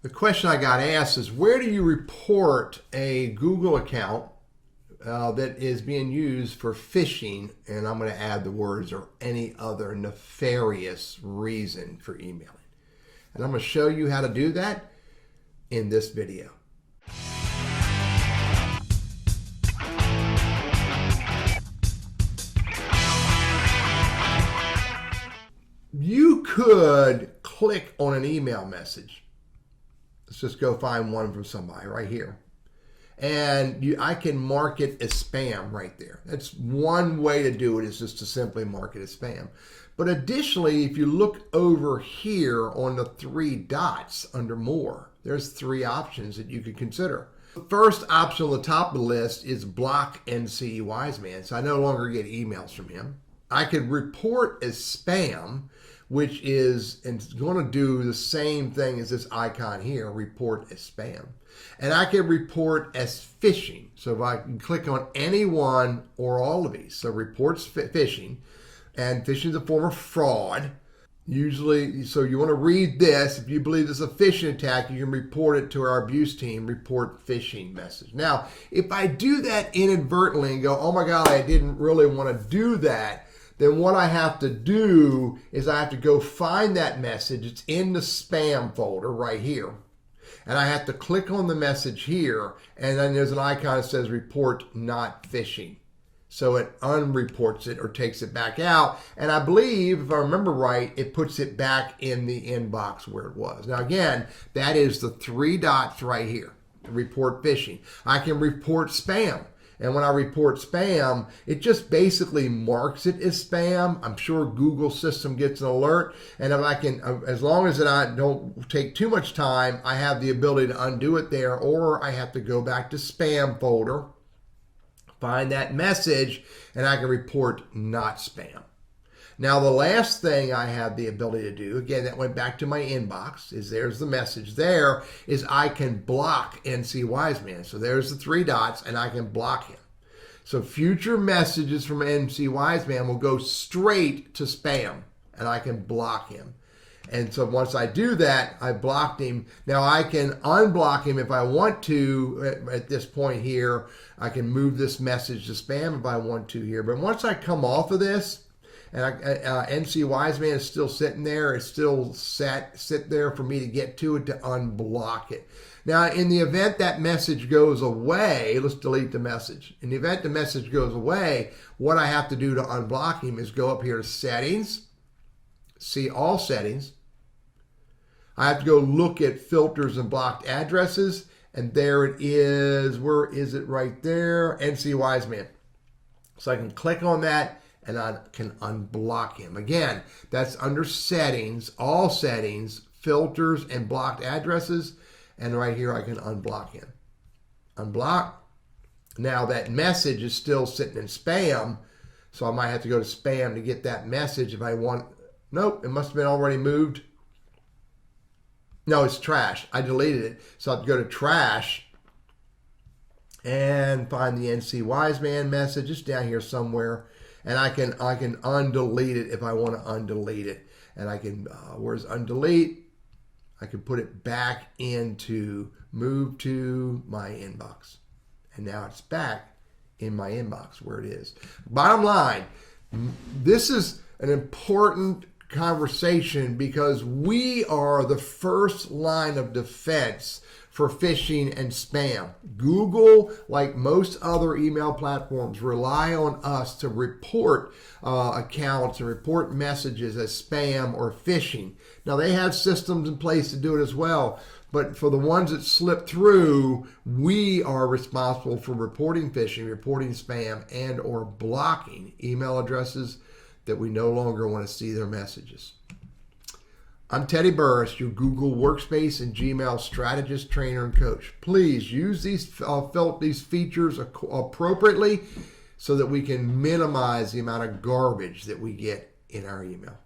The question I got asked is, where do you report a Google account that is being used for phishing? And I'm going to add the words or any other nefarious reason for emailing. And I'm going to show you how to do that in this video. You could click on an email message. Let's just go find one from somebody right here. And I can mark it as spam right there. That's one way to do it, is just to simply mark it as spam. But additionally, if you look over here on the three dots under more, there's three options that you could consider. The first option on the top of the list is block NC Wiseman. So I no longer get emails from him. I could report as spam, which is going to do the same thing as this icon here, report as spam. And I can report as phishing. So if I can click on any one or all of these. So reports phishing, and phishing is a form of fraud. Usually, so you want to read this. If you believe this is a phishing attack, you can report it to our abuse team, report phishing message. Now, if I do that inadvertently and go, oh my God, I didn't really want to do that, then what I have to do is I have to go find that message. It's in the spam folder right here. And I have to click on the message here, and then there's an icon that says report not phishing. So it unreports it or takes it back out. And I believe, if I remember right, it puts it back in the inbox where it was. Now again, that is the three dots right here, report phishing. I can report spam. And when I report spam, it just basically marks it as spam. I'm sure Google system gets an alert. And if I can, as long as I don't take too much time, I have the ability to undo it there, or I have to go back to spam folder, find that message, and I can report not spam. Now, the last thing I have the ability to do, again, that went back to my inbox, is there's the message there, is I can block NC Wiseman. So there's the three dots, and I can block him. So future messages from NC Wiseman will go straight to spam, and I can block him. And so once I do that, I blocked him. Now I can unblock him if I want to. At this point here, I can move this message to spam if I want to here. But once I come off of this, and NC Wiseman is still sitting there, it's still sit there for me to get to it to unblock it. Now, in the event that message goes away, let's delete the message. In the event the message goes away, what I have to do to unblock him is go up here to settings, see all settings. I have to go look at filters and blocked addresses, and there it is. Where is it? Right there, NC Wiseman. So I can click on that, and I can unblock him. Again, that's under settings, all settings, filters, and blocked addresses. And right here, I can unblock him. Unblock. Now that message is still sitting in spam, so I might have to go to spam to get that message if I want. Nope, it must have been already moved. No, it's trash. I deleted it. So I have to go to trash and find the NC Wiseman message. It's down here somewhere. And I can undelete it if I want to undelete it. And I can, where's undelete? I can put it back into, move to my inbox. And now it's back in my inbox where it is. Bottom line, this is an important conversation because we are the first line of defense for phishing and spam. Google, like most other email platforms, rely on us to report accounts and report messages as spam or phishing. Now, they have systems in place to do it as well, but for the ones that slip through, we are responsible for reporting phishing, reporting spam, and or blocking email addresses that we no longer want to see their messages. I'm Teddy Burris, your Google Workspace and Gmail strategist, trainer, and coach. Please use these features appropriately so that we can minimize the amount of garbage that we get in our email.